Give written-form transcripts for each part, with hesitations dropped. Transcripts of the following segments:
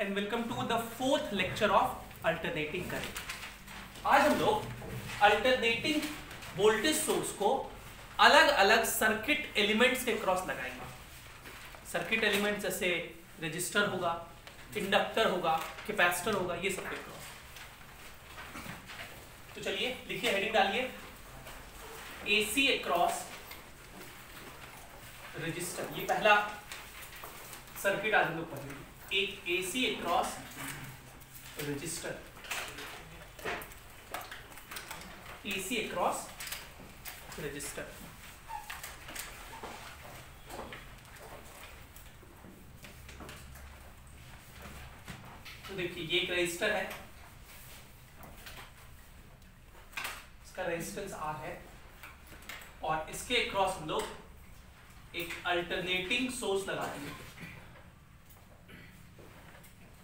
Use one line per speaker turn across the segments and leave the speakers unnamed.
and welcome to the fourth lecture of alternating current। आज हम लोग अल्टरनेटिंग वोल्टेज सोर्स को अलग अलग सर्किट एलिमेंट्स के क्रॉस लगाएंगे। सर्किट एलिमेंट जैसे रेजिस्टर होगा, इंडक्टर होगा, कैपेसिटर होगा, ये सब के क्रॉस। तो चलिए लिखिए, हेडिंग डालिए, एसी अक्रॉस रजिस्टर। ये पहला सर्किट आज हम लोग पढ़ेंगे, एक AC across register. AC across register. तो देखिए ये एक रजिस्टर है, इसका रेजिस्टेंस R है और इसके अक्रॉस हम लोग एक अल्टरनेटिंग सोर्स लगा देंगे।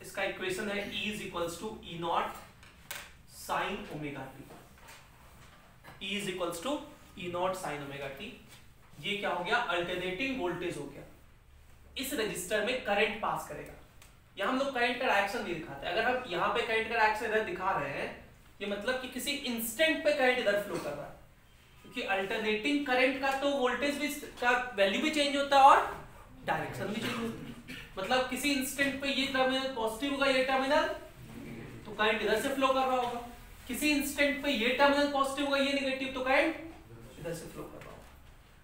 इसका इक्वेशन है E is equals to E naught sine omega t. E is equals to E naught sine omega t. ये क्या हो गया? अल्टरनेटिंग वोल्टेज हो गया। इस रजिस्टर में करंट पास करेगा। यहां हम लोग करंट का डायरेक्शन नहीं दिखाते। अगर हम यहां पे करंट का डायरेक्शन इधर दिखा रहे हैं, ये मतलब कि किसी इंस्टेंट पे करंट इधर फ्लो कर रहा है, क्योंकि अल्टरनेटिंग करंट का तो वोल्टेज भी का वैल्यू भी चेंज होता है और डायरेक्शन भी चेंज होती है। मतलब किसी इंस्टेंट पे ये टर्मिनल पॉजिटिव होगा, ये टर्मिनल, तो करंट इधर से फ्लो कर रहा होगा। किसी इंस्टेंट पे ये टर्मिनल पॉजिटिव होगा, ये नेगेटिव, तो करंट इधर से फ्लो कर रहा होगा।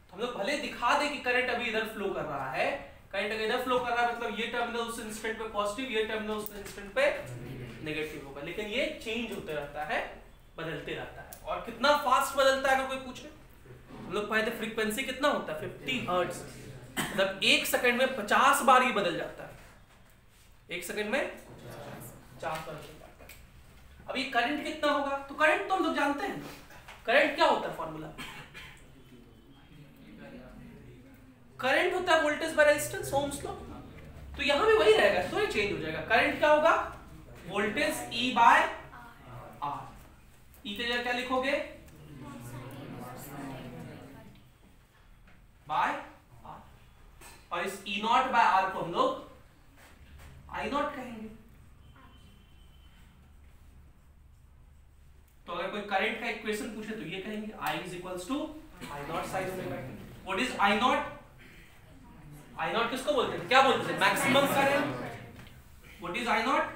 तो हम लोग भले दिखा दे कि करंट अभी इधर फ्लो कर रहा है, करंट अगर इधर फ्लो कर रहा है मतलब ये टर्मिनल उस इंस्टेंट पे पॉजिटिव, ये टर्मिनल उस इंस्टेंट पे नेगेटिव होगा, लेकिन ये चेंज होते रहता है, बदलते रहता है। और कितना फास्ट बदलता है अगर कोई पूछे, हम लोग पढ़े थे फ्रीक्वेंसी कितना होता है 50 हर्ट्ज, मतलब 1 सेकंड में 50 बार ये बदल जाता है। 1 सेकंड में 50 बार बदल जाता है। अब ये करंट कितना होगा? तो करंट तो हम लोग जानते हैं, करंट क्या होता है फॉर्मूला? करंट होता है voltage by resistance, Ohm's law. तो यहां भी वही रहेगा, तो ये चेंज हो जाएगा। करंट क्या होगा? Voltage E by R। E की जगह क्या लिखोगे? By R। और इस E नॉट बाय R को हम लोग I नॉट कहेंगे। तो अगर कोई करंट का इक्वेशन पूछे तो ये कहेंगे I is equals to I naught sine omega t. What is I naught? I naught किसको बोलते थे? क्या बोलते थे? Maximum current. What is I naught?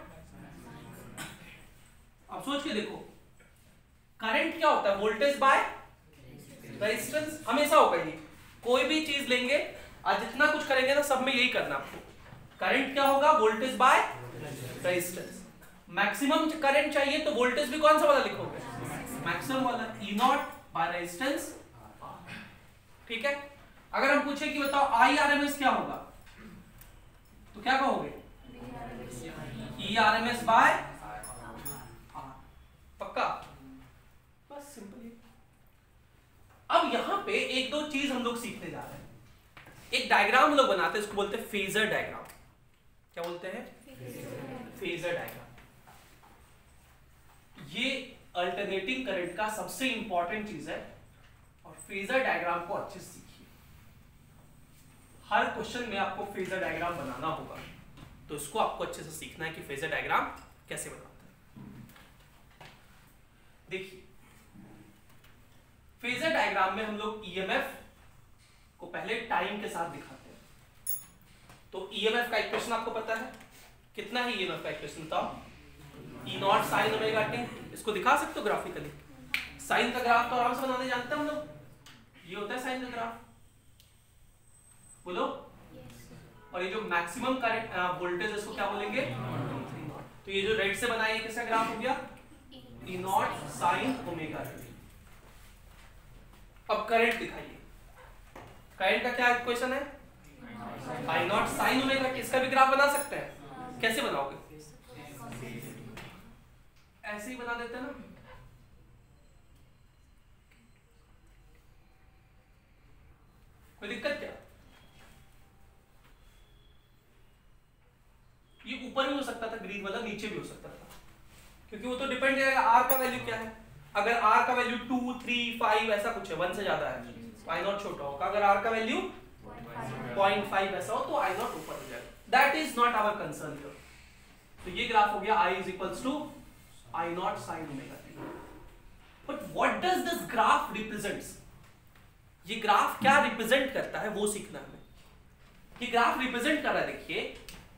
अब सोच के देखो, करंट क्या होता है? Voltage by resistance. हमेशा होगा ये, कोई भी चीज लेंगे और जितना कुछ करेंगे ना, सब में यही करना आपको। करंट क्या होगा? Voltage by resistance. Maximum current चाहिए तो वोल्टेज भी कौन सा वाला लिखोगे? मैक्सिमम वाला, E नॉट बाय रेजिस्टेंस। ठीक है। अगर हम पूछे कि बताओ IRMS क्या होगा, तो क्या कहोगे? ERMS by R। पक्का? बस सिंपल। अब यहां पे एक दो चीज हम लोग सीखने जा रहे हैं। एक डायग्राम हम लोग बनाते हैं, इसको बोलते हैं फेजर डायग्राम। क्या बोलते हैं? Phasor diagram. ये अल्टरनेटिंग करंट का सबसे इंपॉर्टेंट चीज है और फेजर डायग्राम को अच्छे से सीखिए। हर क्वेश्चन में आपको फेजर डायग्राम बनाना होगा, तो इसको आपको अच्छे से सीखना है कि फेजर डायग्राम कैसे बनाते हैं। देखिए, फेजर डायग्राम में हम लोग EMF को पहले टाइम के साथ दिखाते हैं। तो EMF का इक्वेशन आपको पता है, कितना है EMF का इक्वेशन? बताओ। E not sine omega T. इसको दिखा सकते हो ग्राफिकली? साइन का ग्राफ तो आराम से बनाने जानते हैं हम लोग। ये होता है साइन का ग्राफ, बोलो। और ये जो मैक्सिमम करंट वोल्टेज, इसको क्या बोलेंगे? तो ये जो रेड से बनाया है किसका ग्राफ हो गया? E not sine omega t. अब करंट दिखाइए। करंट का क्या इक्वेशन है? I naught sine omega T. इसका भी ग्राफ बना सकते हैं। कैसे बनाओगे? ऐसे ही बना देते हैं ना। कोई दिक्कत क्या? ये ऊपर भी हो सकता था ग्रीन वाला, नीचे भी हो सकता था, क्योंकि वो तो डिपेंड करेगा R का वैल्यू क्या है। अगर R का वैल्यू 2, 3, 5 ऐसा कुछ है, 1 से ज्यादा है, I नॉट छोटा होगा। अगर R का वैल्यू 0.5 ऐसा हो तो I नॉट ऊपर हो जाएगा। That is not our concern here. तो ये ग्राफ हो गया I is equals to I naught sine omega T. But what does this graph represents? ये ग्राफ क्या रिप्रेजेंट करता है वो सीखना है। ये ग्राफ रिप्रेजेंट कर रहा है, देखिए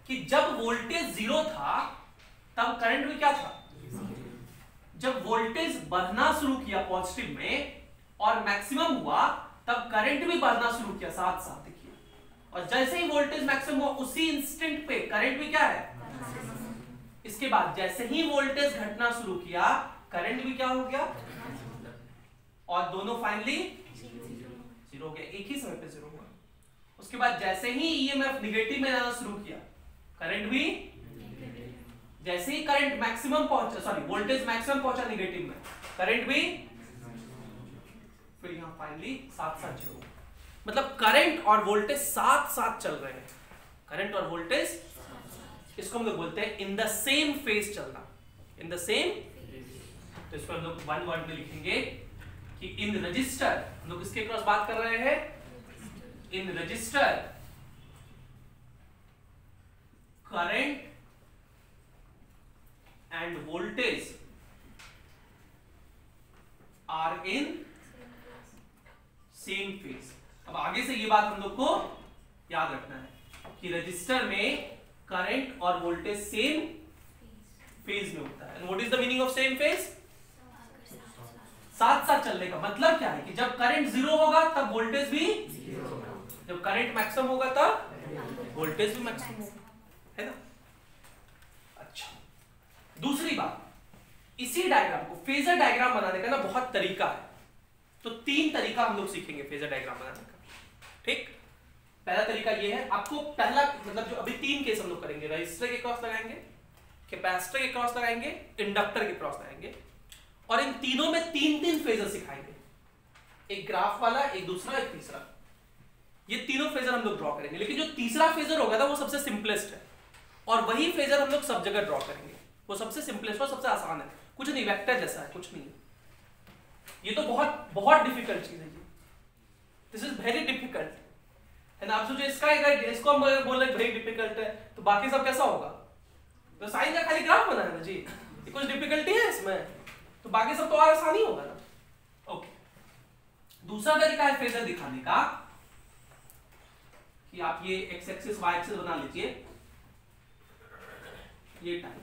कि जब वोल्टेज 0 था तब करंट भी क्या था? जब वोल्टेज बढ़ना शुरू किया पॉजिटिव में और मैक्सिमम हुआ तब करंट भी बढ़ना शुरू किया साथ साथ, देखिए। और जैसे ही वोल्टेज मैक्सिमम हुआ उसी इंस्टेंट पे करंट भी क्या है? इसके बाद जैसे ही वोल्टेज घटना शुरू किया करंट भी क्या हो गया? और दोनों फाइनली जीरो हो गया, एक ही समय पे जीरो हुआ। उसके बाद जैसे ही ईएमएफ निगेटिव में जाना शुरू किया करंट भी, जैसे ही करंट मैक्सिमम पहुंचा, सॉरी वोल्टेज मैक्सिमम पहुंचा निगेटिव में करंट भी, फिर यहां फाइनली साथ साथ जीरो। मतलब करंट और वोल्टेज साथ साथ चल रहे हैं, करंट और वोल्टेज, इसको हम लोग बोलते हैं इन द सेम फेज चलना, इन द सेम। तो इसको हम लोग वन वर्ड में लिखेंगे कि इन रजिस्टर, हम लोग इसके क्रॉस बात कर रहे हैं, in resistor current and voltage are in same phase. अब आगे से ये बात हम लोग को याद रखना है कि रजिस्टर में करंट और वोल्टेज सेम फेज में होता है। What is the meaning of same phase? साथ साथ चलने का मतलब क्या है कि जब करंट 0 होगा तब वोल्टेज भी 0 होगा, जब करंट मैक्सिमम होगा तब वोल्टेज भी मैक्सिमम होगा, है ना? अच्छा, दूसरी बात, इसी डायग्राम को फेजर डायग्राम बनाने का ना बहुत तरीका है। तो 3 तरीका हम लोग सीखेंगे फेजर डायग्राम बनाने का, ठीक? पहला तरीका ये है, आपको पहला मतलब जो अभी 3 केस हम लोग करेंगे, रजिस्टर के क्रॉस लगाएंगे, कैपेसिटर के क्रॉस लगाएंगे, इंडक्टर के क्रॉस लगाएंगे, और इन तीनों में 3-3 फेजर सिखाएंगे, एक ग्राफ वाला, एक दूसरा, एक तीसरा। ये तीनों फेजर हम लोग ड्रॉ करेंगे, लेकिन जो तीसरा फेजर होगा ना वो सबसे सिंपलेस्ट है, और वही फेजर हम लोग सब जगह ड्रॉ करेंगे। वो सबसे सिंपलेस्ट और सबसे आसान है, कुछ नहीं, वेक्टर जैसा है, कुछ नहीं है। ये तो बहुत बहुत डिफिकल्ट चीज है, दिस इज वेरी डिफिकल्ट है ना। आप सोचो इसको हम बोल रहे वेरी डिफिकल्ट है तो बाकी सब कैसा होगा? तो साइन का खाली ग्राफ बनाना है जी, ये कुछ डिफिकल्टी है इसमें, तो बाकी सब तो और आसानी होगा ना। ओके, दूसरा तरीका है फेजर दिखाने का कि आप ये एक्स एक्सिस वाई एक्सिस बना लीजिए, ये टाइम।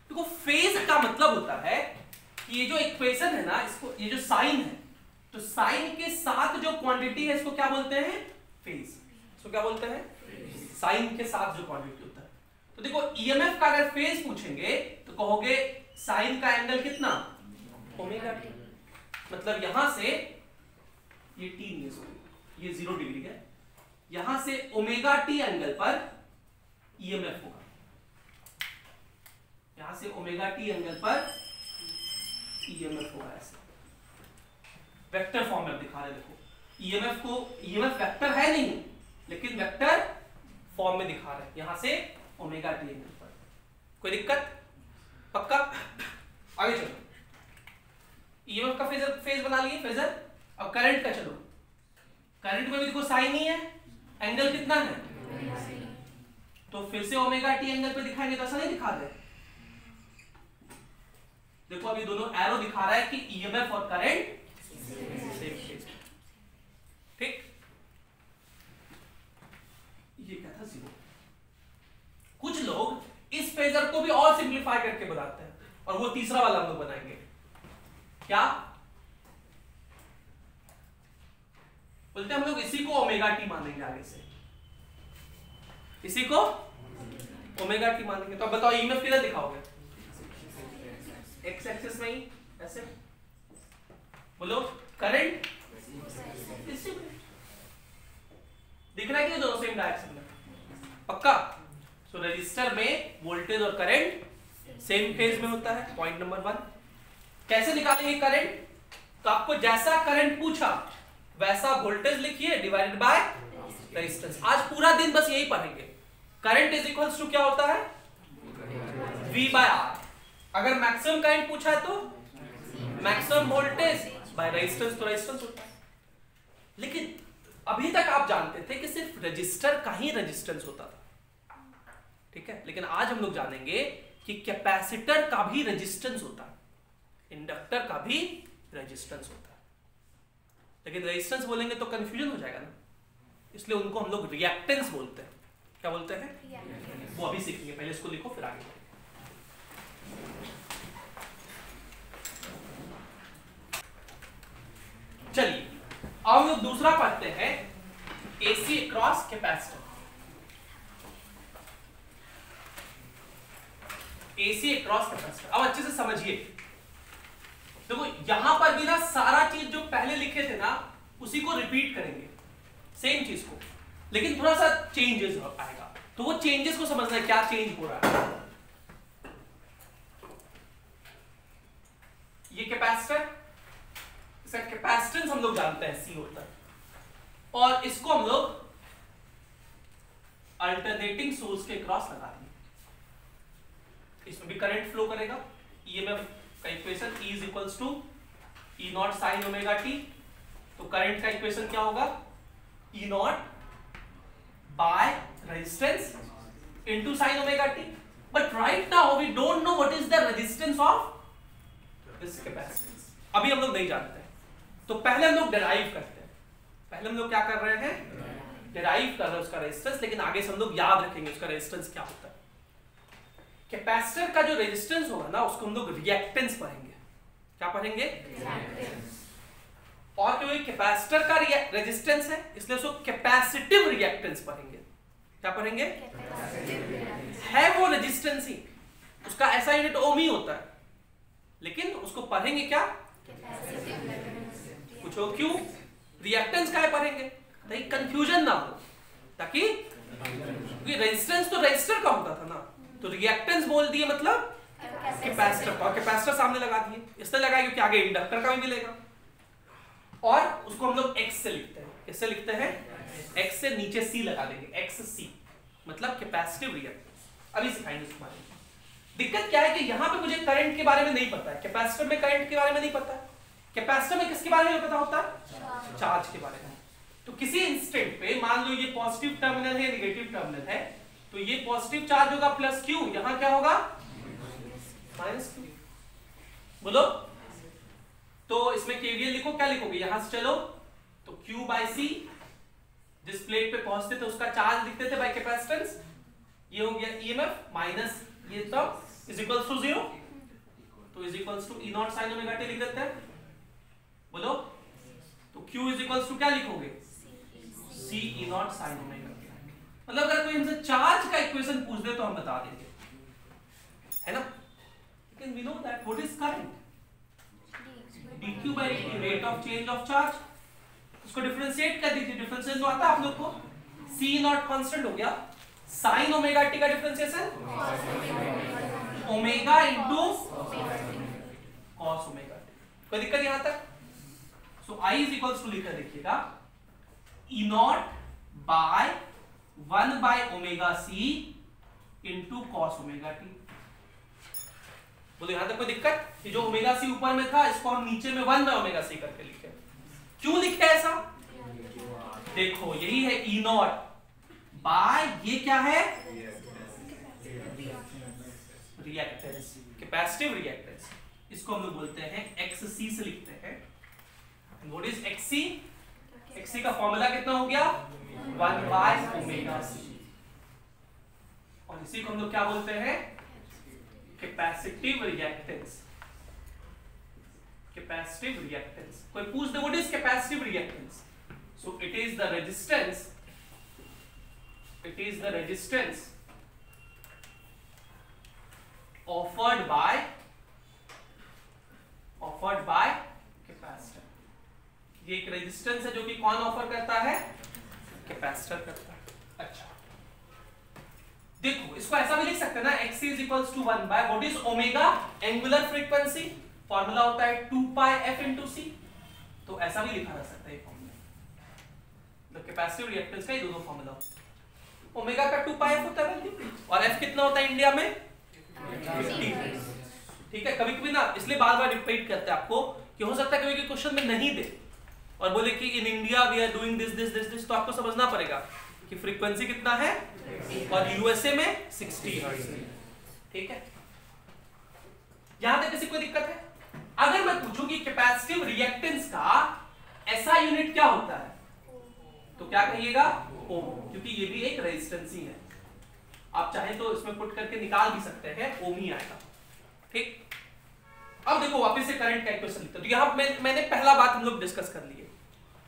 देखो फेज का मतलब होता है कि ये जो इक्वेशन है ना, इसको ये जो साइन है, तो साइन के साथ जो क्वांटिटी है इसको क्या बोलते हैं? फेज। इसको क्या बोलते हैं? साइन के साथ जो क्वांटिटी होता है। तो देखो ईएमएफ का अगर फेज पूछेंगे तो कहोगे साइन का एंगल कितना? Omega T. मतलब यहां से ये टी नहीं है, ये 0 डिग्री है, यहां से ओमेगा टी एंगल पर ईएमएफ होगा, यहां से ओमेगा टी एंगल पर ईएमएफ होगा। ऐसे वेक्टर फॉर्म में दिखा रहे, देखो ईएमएफ को, ईएमएफ वेक्टर है नहीं लेकिन वेक्टर फॉर्म में दिखा रहे हैं, यहां से ओमेगा टी एंगल पर। कोई दिक्कत? पक्का? आगे चलो, ईएमएफ का फेज बना लिए, फेजर। अब करंट का चलो, करंट में भी देखो साइन ही है, एंगल कितना है? तो फिर से ओमेगा टी एंगल पे दिखाएंगे तो ऐसा नहीं दिखा रहे। देखो अभी दोनों एरो दिखा रहा है कि ईएमएफ और करंट सेम फेज, ठीक? ये क्या था? 0। कुछ लोग इस फेजर को भी और सिंप्लीफाई करके बनाते हैं, और वो तीसरा वाला हम लोग बनाएंगे। क्या बोलते हैं? हम लोग इसी को ओमेगा टी मानेंगे, आगे से इसी को ओमेगा टी मानेंगे। तो अब बताओ ईएमएफ किधर दिखाओगे? एक्स एक्सिस में ही, ऐसे बोलो। करंट दिख रहा है कि दोनों सेम डायरेक्शन में? पक्का? सो रजिस्टर में वोल्टेज और करंट सेम फेज में होता है, पॉइंट नंबर 1। कैसे निकालेंगे करंट? तो आपको जैसा करंट पूछा वैसा वोल्टेज लिखिए डिवाइडेड बाय रेजिस्टेंस। आज पूरा दिन बस यही पढ़ेंगे। करंट इज इक्वल्स टू क्या होता है? V by R। अगर मैक्सिमम करंट पूछा है तो मैक्सिमम वोल्टेज बाय रेजिस्टेंस, तो रेजिस्टेंस होता है। लेकिन अभी तक आप जानते थे कि सिर्फ रजिस्टर का ही रेजिस्टेंस होता था, ठीक है, लेकिन आज हम लोग जानेंगे कि कैपेसिटर का भी रेजिस्टेंस होता है, इंडक्टर का भी रेजिस्टेंस होता है। लेकिन रेजिस्टेंस बोलेंगे तो कंफ्यूजन हो जाएगा ना, इसलिए उनको हम लोग रिएक्टेंस बोलते हैं। क्या बोलते हैं? वो अभी सीखेंगे, पहले इसको लिखो फिर आगे। चलिए अब हम लोग दूसरा पढ़ते हैं, AC across capacitor. AC across capacitor अब अच्छे से समझिए। देखो यहां पर भी ना सारा चीज जो पहले लिखे थे ना उसी को रिपीट करेंगे, सेम चीज को, लेकिन थोड़ा सा चेंजेस आएगा। तो वो चेंजेस को समझना है, क्या चेंज हो रहा है। ये कैपेसिटर, इसका कैपेसिटेंस हम लोग जानते हैं सी होता है, और इसको हम लोग अल्टरनेटिंग सोर्स के क्रॉस लगा देंगे। इसमें भी करंट फ्लो करेगा। ईएमएफ का equation E is equals to E naught sine omega T. तो करंट का इक्वेशन क्या होगा? E naught by resistance into sine omega T. But right now we don't know what is the resistance of this capacitance. अभी हम लोग नहीं जानते हैं, तो पहले हम लोग डिराइव करते हैं। पहले हम लोग क्या कर रहे हैं? डिराइव कर रहे हैं उसका रेजिस्टेंस, लेकिन आगे से हम लोग याद रखेंगे उसका रेजिस्टेंस क्या होता है। कैपेसिटर का जो रेजिस्टेंस होगा ना उसको हम लोग रिएक्टेंस पढ़ेंगे। क्या पढ़ेंगे? और क्योंकि कैपेसिटर का रेजिस्टेंस है इसलिए उसको कैपेसिटिव रिएक्टेंस पढ़ेंगे। क्या पढ़ेंगे? है वो रेजिस्टेंस ही, उसका ऐसा यूनिट ओम ही होता है, लेकिन उसको पढ़ेंगे क्या? पूछो क्यों? रिएक्टेंस का है पढ़ेंगे ताकि कंफ्यूजन ना हो, ताकि रेजिस्टेंस तो रजिस्टर का होता था ना, तो रिएक्टेंस बोल दिए मतलब कैपेसिटर का, कैपेसिटर सामने लगा दिए, इसलिए लगाए क्योंकि आगे इंडक्टर का भी मिलेगा। और उसको हम लोग एक्स से लिखते हैं। किससे लिखते हैं? एक्स से नीचे सी लगा देंगे, एक्स सी मतलब कैपेसिटिव रिएक्टेंस। अभी सिखाएंगे इसके बारे में। दिक्कत क्या है कि यहाँ पे मुझे करंट के बारे में नहीं पता है, कैपेसिटर में करंट के बारे में नहीं पता है। कैपेसिटर में किसके बारे में पता होता है? चार्ज के बारे में। तो किसी इंस्टेंट पे मान लो ये पॉजिटिव टर्मिनल है, नेगेटिव टर्मिनल है, तो ये पॉजिटिव चार्ज होगा प्लस क्यू, यहां क्या होगा? Minus Q. बोलो। तो इसमें केवीएल लिखो, क्या लिखोगे? यहां से चलो तो Q बाय सी, जिस प्लेट पे पहुंचते थे उसका चार्ज लिखते थे बाय कैपेसिटेंस, ये हो गया ईएमएफ माइनस ये सब इज इक्वल्स टू 0, तो is equals to E naught sine omega t लिख देते हैं। बोलो। तो Q इज इक्वल्स टू क्या लिखोगे? C ई नॉट साइन ओमेगा टी। मतलब अगर कोई हमसे चार्ज का इक्वेशन पूछ दे तो हम बता देंगे, है ना? लेकिन we know that what is current? dq by dt, rate of change of charge. उसको डिफरेंशिएट कर दीजिए, डिफरेंशिएशन तो आता है आप लोग को। C नॉट कांस्टेंट हो गया, साइन ओमेगा टी का differentiation omega into cos omega t. कोई दिक्कत यहां तक? So I is equals to लिखकर देखिएगा E naught by 1 by omega C into cos omega t. बोलो यहां तक कोई दिक्कत? कि जो ओमेगा सी ऊपर में था इसको हम नीचे में 1 बाय ओमेगा सी करके लिखे। क्यों लिखे ऐसा? देखो यही है E नॉट बाय, ये क्या है? Reactance, capacitive reactance. इसको हम लोग बोलते हैं XC से लिखते हैं। What is XC? XC का फॉर्मूला कितना हो गया? 1 बाय ओमेगा सी। और इसी को हम लोग क्या बोलते हैं? Capacitive reactance. Capacitive reactance. कोई पूछ दे what is capacitive reactance? So it is the resistance, it is the resistance offered by capacitor। ये एक रेजिस्टेंस है जो कि कौन ऑफर करता है? कैपेसिटर करता है। अच्छा देखो इसको ऐसा भी लिख सकते हैं ना, Xc is equals to 1 by what is omega angular frequency, formula होता है 2 pi f into c। तो ऐसा भी लिखा जा सकता है फॉर्मूला। द कैपेसिटिव रिएक्टेंस का ये दोनों फॉर्मूला होता है। ओमेगा का 2 पाई एफ होता है वैल्यू, और एफ कितना होता है इंडिया में? 50। ठीक है, कभी कभी ना इसलिए बार बार रिपीट करते हैं आपको कि हो सकता है कभी कि क्वेश्चन में नहीं दे और बोले कि in India we are doing this this this this, तो आपको समझना पड़ेगा कि फ्रीक्वेंसी कितना है और यूएसए में 60 हर्ट्ज। ठीक है, यहां तक किसी को दिक्कत है? अगर मैं पूछूं कि कैपेसिटिव रिएक्टेंस का ऐसा यूनिट क्या होता है तो क्या कहिएगा? ओम, क्योंकि ये भी एक रेजिस्टेंस ही है। आप चाहें तो इसमें पुट करके निकाल भी सकते हैं, ओम ही आएगा। ठीक, अब देखो वापस से करंट का इक्वेशन लिखते हैं। तो यहां मैंने पहला बात हम लोग डिस्कस कर लिए।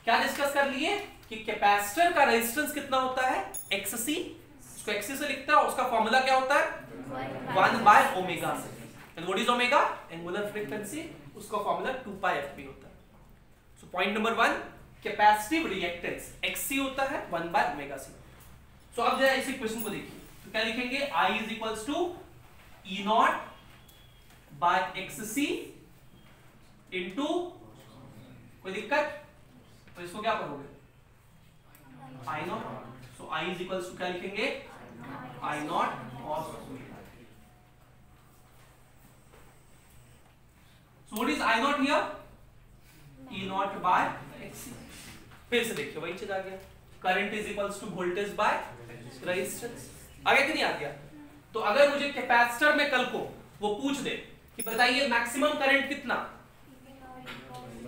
क्या डिस्कस कर लिए? कि कैपेसिटर का रेजिस्टेंस कितना होता है? XC। उसको XC से लिखता है, उसका फॉर्मूला क्या होता है? 1/ओमेगा से। And what is omega? Angular frequency. उसका फॉर्मूला 2πfp होता है। So point number 1, capacitive reactance XC होता है 1/ओमेगा c। सो अब जरा इस इक्वेशन को देखिए, तो क्या लिखेंगे? I is equals to E0 by XC into, कोई दिक्कत? तो इसको क्या करोगे? I0। So I is equals to क्या लिखेंगे? I0 cos omega. So what is I0 here? E0 by XC। फिर से देखिए वही चीज आ गया, current is equals to voltage by resistance. आ गया कि नहीं आ गया? तो अगर मुझे कैपेसिटर में कल को वो पूछ दे कि बताइए मैक्सिमम करंट कितना,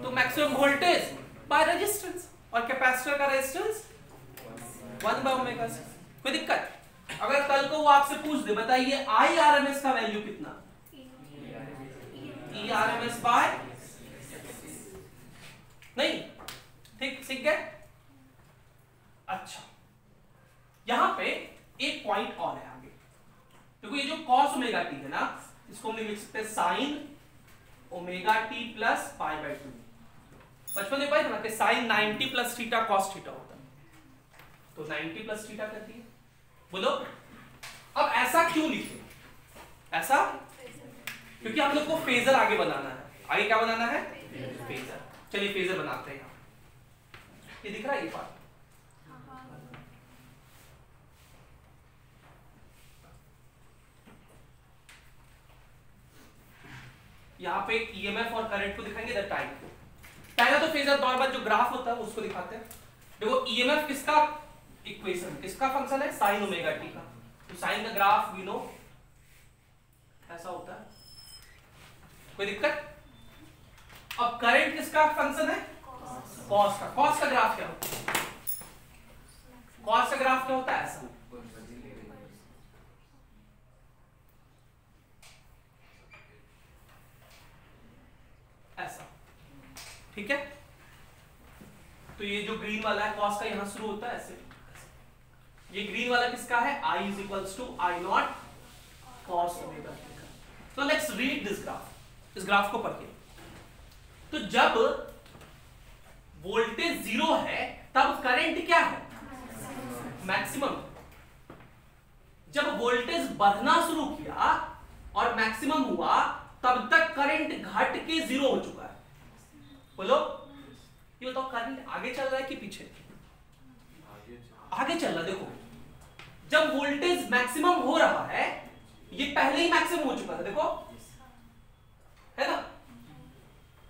तो मैक्सिमम वोल्टेज बाय रेजिस्टेंस, और कैपेसिटर का रेजिस्टेंस 1/ओमेगा c। कोई दिक्कत? अगर कल को वो आपसे पूछ दे बताइए IRMS का वैल्यू कितना, ERMS बाय, नहीं, ठीक सीख गए? अच्छा, यहां पे एक पॉइंट और है आगे। देखो ये जो cos ओमेगा t है ना, इसको हम लिख सकते हैं sin ओमेगा t प्लस π/2। बचपन में पढ़ा था कि sin 90 plus theta cos theta होता है, तो 90 प्लस थीटा करती है। बोलो अब ऐसा क्यों लिखे? ऐसा क्योंकि हम लोग को फेजर आगे बनाना है। आगे क्या बनाना है? फेजर। चलिए फेजर बनाते हैं। ये दिख रहा है ये पार्ट? यहाँ पे ईएमएफ और करंट को दिखाएंगे द टाइम को। पहला तो फेजर नॉर्मल जो ग्राफ होता है उसको दिखाते हैं। देखो ईएमएफ किसका इक्वेशन, किसका फंक्शन है? साइन ओमेगा टी का। तो साइन का ग्राफ वी नो ऐसा होता है। कोई दिक्कत? अब करंट किसका फंक्शन है? कॉस का। कॉस का ग्राफ क्या होता है? कॉस का ग्राफ क्या होता है? ऐसा। ऐसा, ठीक है। तो ये जो ग्रीन वाला है कॉस का यहां शुरू होता है ऐसे। ये ग्रीन वाला किसका है? I is equals to I0 cos omega t का। So let's read this graph। इस ग्राफ को पढ़िए। तो जब वोल्टेज 0 है तब करंट क्या है? मैक्सिमम। जब वोल्टेज बढ़ना शुरू किया और मैक्सिमम हुआ तब तक करंट घट के 0 हो चुका है। बोलो ये बताओ करंट आगे चल रहा है कि पीछे? आगे चल रहा है। देखो जब वोल्टेज मैक्सिमम हो रहा है, ये पहले ही मैक्सिमम हो चुका था, देखो है ना।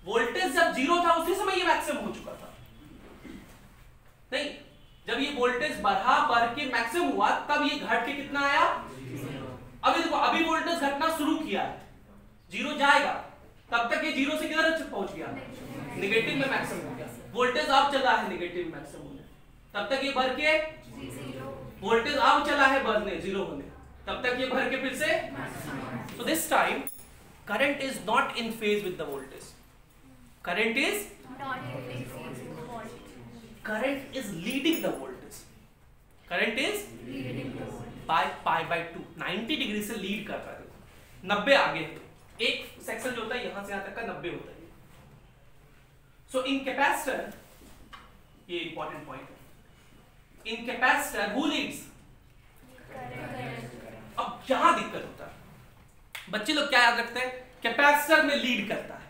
वोल्टेज जब 0 था उसी समय ये मैक्सिमम हो चुका था। नहीं, जब ये वोल्टेज बढ़ के मैक्सिमम हुआ तब ये घट के कितना आया? अभी देखो अभी वोल्टेज घटना शुरू किया है, 0 जाएगा तब तक ये 0 से किधर पहुंच गया? नेगेटिव में मैक्सिमम हो गया। वोल्टेज अब चला है नेगेटिव में मैक्सिमम होने, तब तक ये बढ़ के वोल्टेज अब चला है बढ़ने 0 होने, तब तक ये बढ़ के फिर से। So this time current is not in phase with the voltage. Current is current is leading the voltage. Current is by π/2 90 degree से लीड कर रहा है। 90 आगे है, एक सेक्शन जो होता है यहां से यहां तक का 90 होता है। So in capacitor, ये इंपॉर्टेंट पॉइंट है, in capacitor who leads? अब क्या दिक्कत होता है? बच्चे लोग क्या याद रखते हैं? कैपेसिटर में लीड करता है,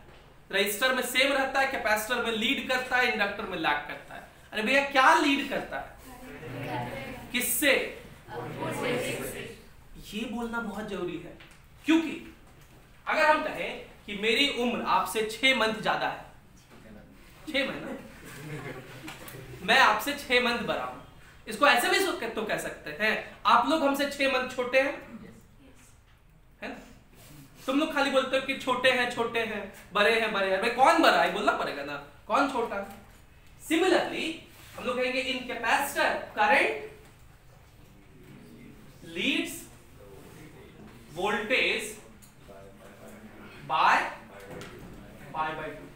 रजिस्टर में सेम रहता है, कैपेसिटर में लीड करता है, इंडक्टर में लैग करता है। अरे भैया क्या लीड करता है? किससे? ये बोलना बहुत जरूरी है, क्योंकि अगर हम कहें कि मेरी उम्र आपसे 6 मंथ ज्यादा है, 6 महीना, मैं आपसे 6 मंथ बड़ा हूं, इसको ऐसे भी तो कह सकते हैं, आप लोग हमसे 6 मंथ छोटे हैं, है ना? तुम लोग खाली बोलते हो कि छोटे हैं, बड़े हैं भाई कौन बड़ा है बोलना पड़ेगा ना, कौन छोटा। सिमिलरली हम लोग कहेंगे इन capacitor current Leeds voltage by pi by 2।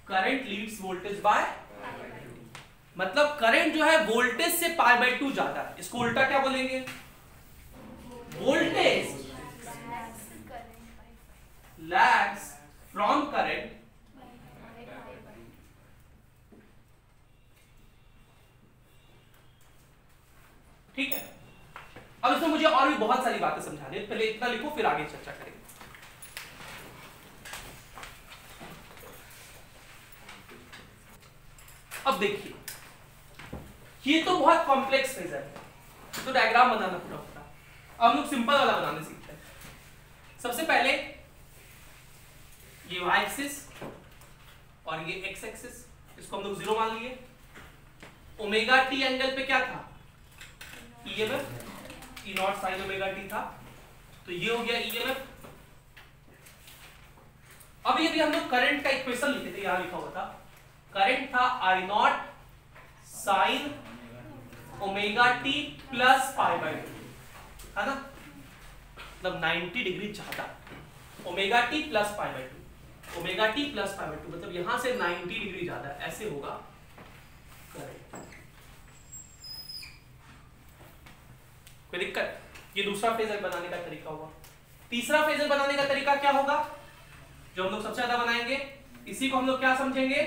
Current Leeds voltage bye, मतलब करंट जो है वोल्टेज से पाई बाय 2 ज्यादा है। इसको उल्टा क्या बोलेंगे? वोल्टेज लैग्स फ्रॉम करंट ठीक है। अब इसमें मुझे और भी बहुत सारी बातें समझानी है, पहले इतना लिखो फिर आगे चर्चा करेंगे। अब देखिए ये तो बहुत कॉम्प्लेक्स फेजर है, तो डायग्राम बनाना पूरा होता है। अब हम लोग सिंपल वाला बनाने सीखते हैं। सबसे पहले ये y एक्सिस और ये x एक्सिस, इसको हम लोग 0 मान लिए। ओमेगा टी एंगल पे क्या था? EMF, E0 sin omega T था, तो ये हो गया EMF। अब यदि हम लोग करंट का इक्वेशन लिखे थे, यहां लिखा हुआ था करंट था I0 sin omega T plus pi by 2, है ना? मतलब 90 डिग्री ज्यादा, omega T plus pi by 2, omega T plus pi by 2 मतलब यहां से 90 डिग्री ज्यादा, ऐसे होगा करंट। कोई दिक्कत? ये दूसरा फेजर बनाने का तरीका होगा। तीसरा फेजर बनाने का तरीका क्या होगा, जो हम लोग सबसे ज्यादा बनाएंगे? इसी को हम लोग क्या समझेंगे?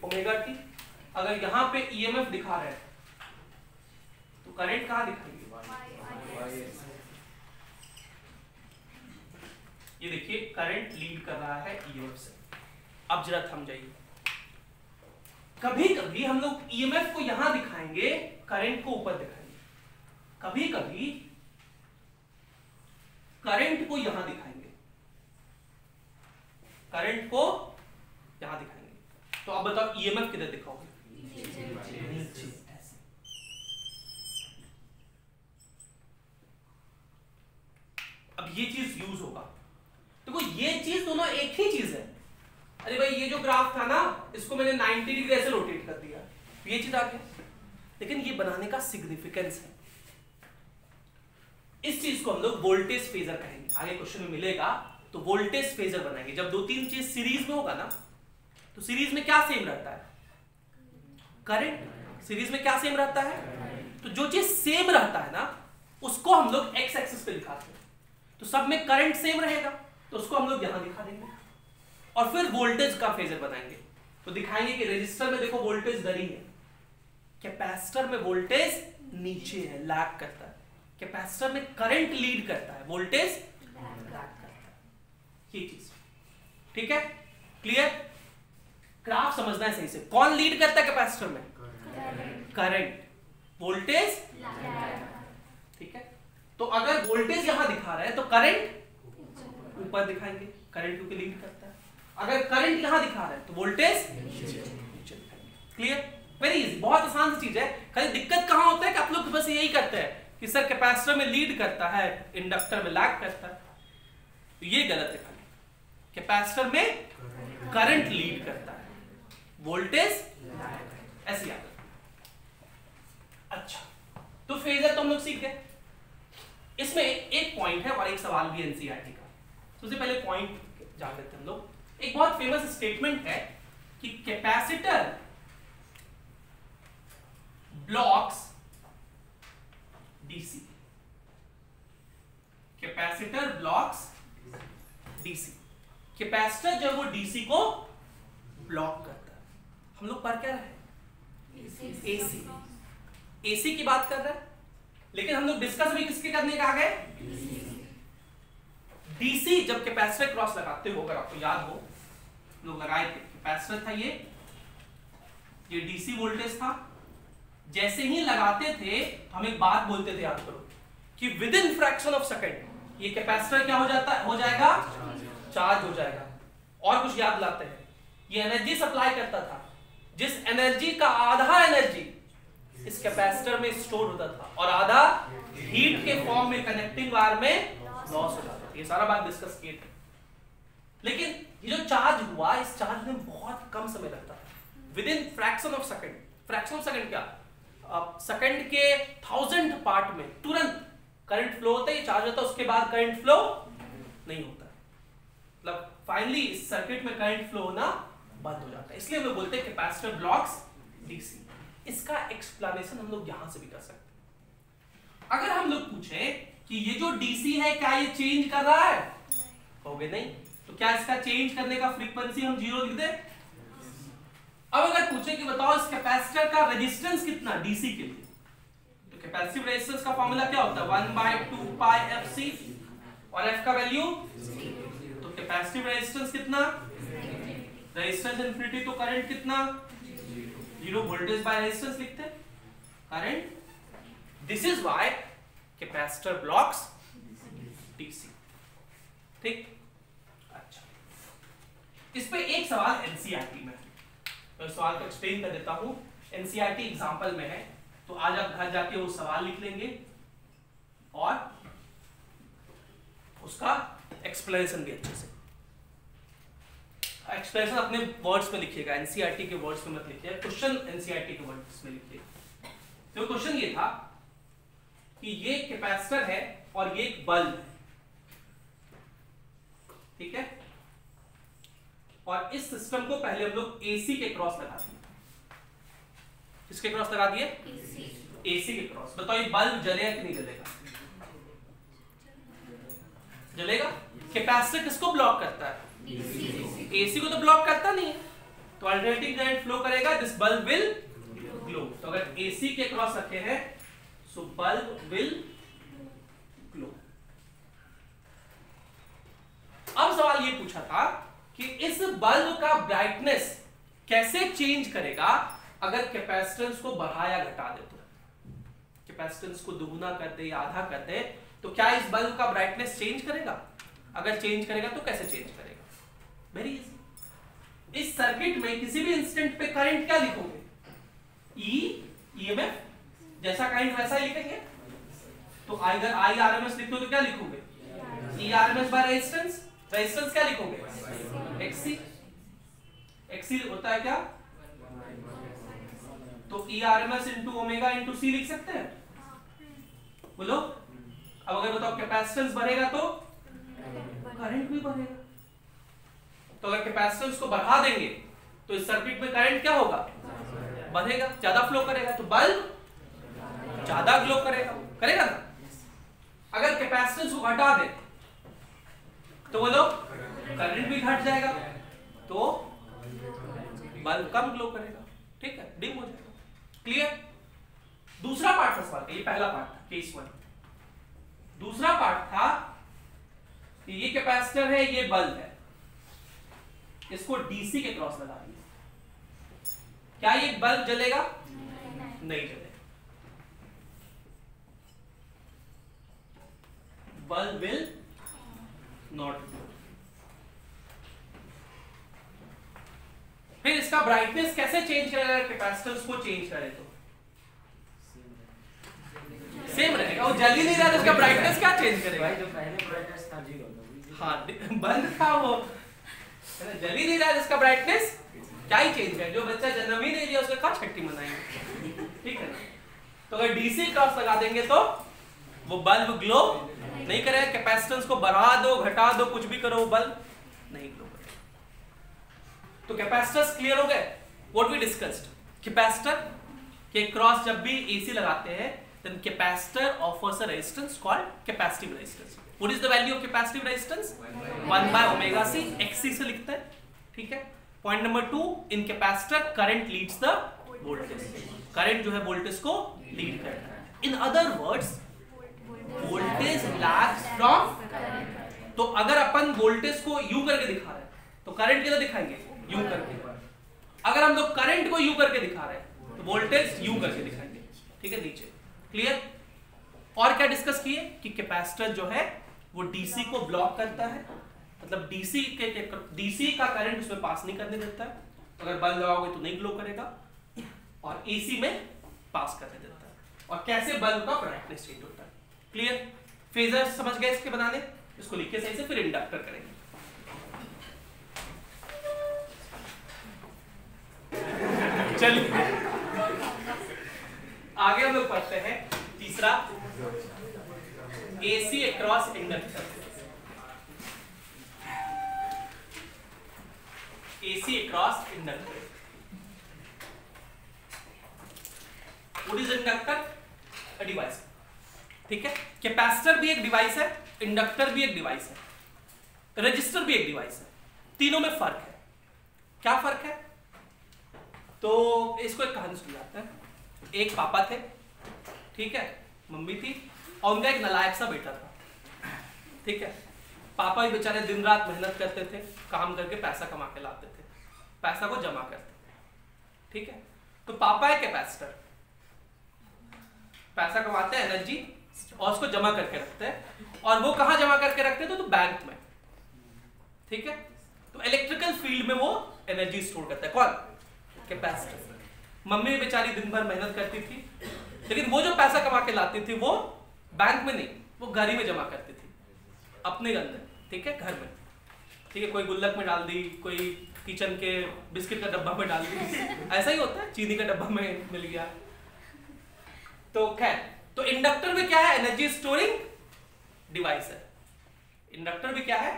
Omega T. अगर यहां पे ईएमएफ दिखा रहे हैं तो करंट कहां दिखाएंगे? ये देखिए करंट लीड कर रहा है ईएमएफ से। अब जरा थम जाइए, कभी कभी हम लोग ईएमएफ को यहां दिखाएंगे, करंट को ऊपर दिखाएंगे। कभी कभी करंट को यहां दिखाएंगे, करंट को यहां दिखाएंगे। तो अब बताओ ईएमएफ किधर दिखाओगे? नीचे, ऐसे। अब ये चीज यूज होगा, देखो ये चीज दोनों एक ही चीज है। अरे भाई ये जो ग्राफ था ना, इसको मैंने 90 डिग्री ऐसे रोटेट कर दिया, ये चीज आ गया। लेकिन ये बनाने का सिग्निफिकेंस है, इस चीज को हम लोग वोल्टेज फेजर कहेंगे। आगे क्वेश्चन में मिलेगा तो वोल्टेज फेजर बनाएंगे। जब 2-3 चीज सीरीज में होगा ना, तो सीरीज में क्या सेम रहता है? करंट। सीरीज में क्या सेम रहता है? तो जो चीज सेम रहता है ना, उसको हम लोग एक्स एक्सिस पे दिखाते हैं। तो सब में करंट सेम रहेगा, तो उसको हम लोग यहां दिखा देंगे और फिर वोल्टेज का फेजर बनाएंगे। तो दिखाएंगे कि रेजिस्टर में देखो वोल्टेज इधर ही है, कैपेसिटर में वोल्टेज नीचे है, लैग करता है। कैपेसिटर में करंट लीड करता है, वोल्टेज लैग करता है। ये चीज ठीक है, क्लियर? ग्राफ समझना है सही से। कौन लीड करता है कैपेसिटर में? करंट, वोल्टेज ठीक है। तो अगर वोल्टेज यहां दिखा रहा है तो करंट ऊपर दिखाएंगे, करंट क्योंकि लीड करता है। अगर करंट यहां दिखा रहा है तो वोल्टेज नीचे दिखाएंगे। क्लियर? वेरी इजी, बहुत आसान सी चीज है। खाली दिक्कत कहां होता है कि आप लोग बस यही करते हैं कि सर कैपेसिटर में लीड करता है, इंडक्टर में लैग करता है। तो ये गलत है। खाली कैपेसिटर में करंट लीड करता है, वोल्टेज ऐसे याद रखना। अच्छा, तो फेजर तो हम लोग सीख गए। इसमें एक पॉइंट है और एक सवाल भी एनसीईआरटी का। सबसे पहले पॉइंट जान लेते हैं हम लोग। एक बहुत फेमस स्टेटमेंट है कि capacitor blocks DC, capacitor blocks DC. Capacitor जो वो डीसी को ब्लॉक करता है। हम लोग पढ़ क्या रहे हैं? एसी। एसी की बात कर रहे हैं, लेकिन हम लोग डिस्कस भी किसके करने का आ गए? डीसी। जब कैपेसिटर क्रॉस लगाते हो, अगर आपको याद हो, लोग लगाए थे, कैपेसिटर था ये डीसी वोल्टेज था। जैसे ही लगाते थे हम एक बात बोलते थे, याद करो, कि with in fraction of second ये कैपेसिटर क्या हो जाएगा? चार्ज हो जाएगा। और कुछ याद लाते हैं, ये एनर्जी सप्लाई करता था, जिस एनर्जी का आधा एनर्जी इस कैपेसिटर में स्टोर होता था और आधा हीट के फॉर्म में कनेक्टिंग वायर में लॉस हो जाता था। ये सारा बात डिस्कस किए थे। लेकिन ये जो चार्ज हुआ, इस चार्ज में बहुत कम समय लगता है, with in fraction of second. Fraction of second क्या, सेकंड के 1000 पार्ट में तुरंत करंट फ्लो होता है, ये चार्ज होता है, उसके बाद करंट फ्लो नहीं होता, मतलब फाइनली इस सर्किट में करंट फ्लो होना बंद हो जाता है। इसलिए हम लोग बोलते हैं कैपेसिटर ब्लॉक्स डीसी। इसका एक्सप्लेनेशन हम लोग यहां से भी कर सकते हैं। अगर हम लोग पूछें कि ये जो डीसी है क्या ये चेंज कर रहा है, कहोगे नहीं, तो क्या इसका चेंज करने का फ्रीक्वेंसी हम 0 लिख दें? अब अगर पूछे कि बताओ इस कैपेसिटर का रेजिस्टेंस कितना डीसी के लिए, तो कैपेसिटिव रेजिस्टेंस का फार्मूला क्या होता है, 1/2 पाई एफसी, और एफ का वैल्यू, तो कैपेसिटिव रेजिस्टेंस कितना, रेजिस्टेंस इनफिनिटी, तो करंट कितना, 0, वोल्टेज बाय रेजिस्टेंस लिखते हैं current. This is why capacitor blocks DC. ठीक, अच्छा, इस पे एक सवाल एनसीईआरटी में है, तो इस सवाल को एक्सप्लेन कर देता हूं। एनसीईआरटी एग्जांपल में है, तो आज आप घर जाके वो सवाल लिख लेंगे और उसका एक्सप्लेनेशन भी अच्छे से, एक्सप्लेनेशन अपने वर्ड्स में लिखिएगा, एनसीईआरटी के वर्ड्स में मत लिखिए, क्वेश्चन एनसीईआरटी के वर्ड्स में लिखिए। तो क्वेश्चन ये था कि ये कैपेसिटर है और ये एक बल्ब है, ठीक है, और इस सिस्टम को पहले हम लोग एसी के क्रॉस लगा दिए। किसके क्रॉस लगा दिए? एसी के क्रॉस। बताओ ये बल्ब जलेगा कि नहीं जलेगा? जलेगा। कैपेसिटर किसको ब्लॉक करता है? एसी को तो ब्लॉक करता नहीं है, तो अल्टरनेटिंग करंट फ्लो करेगा, दिस बल्ब विल ग्लो। तो अगर एसी के क्रॉस रखे हैं सो बल्ब विल ग्लो। अब सवाल ये पूछा था कि इस बल्ब का ब्राइटनेस कैसे चेंज करेगा अगर कैपेसिटेंस को बढ़ाया घटा दे, तो कैपेसिटेंस को दुगुना कर दे या आधा कर दे, तो क्या इस बल्ब का ब्राइटनेस चेंज करेगा? अगर चेंज करेगा तो कैसे चेंज करेगा? Very easy. इस सर्किट में किसी भी इंस्टेंट पे करंट क्या लिखोगे? ईएमएफ, जैसा करंट वैसा ही लिखेंगे। तो अगर आई आरएमएस लिखते हो तो क्या लिखोगे? ई आरएमएस बाय रेजिस्टेंस। रेजिस्टेंस क्या लिखोगे? एक्सी। एक्सी होता है क्या? तो ई आरएमएस इंटू ओमेगा इंटू सी लिख सकते हैं, बोलो। अब अगर बताओ कैपेसिटेंस बढ़ेगा तो करंट भी बढ़ेगा। तो अगर कैपेसिटेंस को बढ़ा देंगे तो इस सर्किट में करंट क्या होगा? बढ़ेगा, ज्यादा फ्लो करेगा, तो बल्ब ज्यादा ग्लो करेगा, करेगा ना। अगर कैपेसिटेंस को घटा दे तो बोलो करंट भी घट जाएगा, तो बल्ब कम ग्लो करेगा, ठीक है, डिम हो जाएगा। क्लियर? दूसरा पार्ट था सवाल का, ये पहला पार्ट था केस 1। दूसरा पार्ट था कि ये कैपेसिटर है, ये बल्ब है, इसको डीसी के क्रॉस लगा दिए, क्या ये बल्ब जलेगा? नहीं जलेगा। Bulb will not glow. फिर इसका ब्राइटनेस कैसे चेंज करेगा? कैपेसिटेंस को चेंज करे तो सेम रहेगा, वो जल ही नहीं रहा तो उसका ब्राइटनेस क्या चेंज करेगा?
जो पहले ब्राइटनेस था 0 था,
हाँ बंद था वो, जल ही नहीं रहा, इसका ब्राइटनेस क्या ही चेंज करे? जो बच्चा जन्म ही नहीं लिया उसका क्या छट्टी मनाएंगे, ठीक है। तो अगर डीसी क्रॉस लगा देंगे तो वो बल्ब ग्लो नहीं करेगा। कैपेसिटेंस को बढ़ा दो घटा दो कुछ भी करो, वो बल्ब नहीं ग्लो करेगा। तो कैपेसिटर्स क्लियर हो गए? व्हाट वी डिस्कस्ड, कैपेसिटर के क्रॉस जब भी एसी लगाते हैं then capacitor offers a resistance called capacitive resistance. What is the value of capacitive resistance? 1 by omega c, xc से लिखते हैं, ठीक है। Point number 2, in capacitor current leads the voltage. Current जो है वोल्टेज को लीड करता है। In other words voltage lags from. तो अगर अपन वोल्टेज को यू करके दिखा रहे हैं तो करंट किधर दिखाएंगे? यू करके। अगर हम लोग करंट को यू करके दिखा रहे हैं तो वोल्टेज यू करके दिखाएंगे, ठीक है, नीचे। क्लियर? और क्या डिस्कस किए कि कैपेसिटर जो है वो डीसी को ब्लॉक करता है, मतलब डीसी का करंट उसमें पास नहीं करने देता है। अगर बल्ब लगाओगे तो नहीं ग्लो करेगा, और एसी में पास करने देता है। और कैसे बल्ब का ब्राइटनेस चेंज होता है। क्लियर? फेजर समझ गए इसके बनाने, इसको लिखिए सही से, फिर इंडक्टर करेंगे। चलिए आगे हम लोग पढ़ते हैं तीसरा, AC across inductor. AC across inductor. What is inductor? A device. ठीक है, कैपेसिटर भी एक डिवाइस है, इंडक्टर भी एक डिवाइस है, रजिस्टर भी एक डिवाइस है। तीनों में फर्क है। क्या फर्क है? तो इसको एक कहानी सुनाते हैं। एक पापा थे, ठीक है, मम्मी थी, और उनका एक नालायक सा बेटा था। ठीक है, पापा भी बेचारे दिन रात मेहनत करते थे, काम करके पैसा कमा के लाते थे, पैसा को जमा करते थे। ठीक है, तो पापा है कैपेसिटर, पैसा कमाते हैं, एनर्जी, और उसको जमा करके रखते हैं। और वो कहां जमा करके रखते थे? तो बैंक में। ठीक है, तो इलेक्ट्रिकल फील्ड में वो एनर्जी स्टोर करता है। कौन? कैपेसिटर। मम्मी बेचारी दिन भर मेहनत करती थी, लेकिन वो जो पैसा कमा के लाती थी वो बैंक में नहीं, वो घर ही में जमा करती थी, अपने अंदर। ठीक है, घर में। ठीक है, कोई गुल्लक में डाल दी, कोई किचन के बिस्किट का डब्बा में डाल दी, ऐसा ही होता है, चीनी का डब्बा में मिल गया। तो खैर, तो इंडक्टर में क्या है? एनर्जी स्टोरिंग डिवाइस है। इंडक्टर भी क्या है?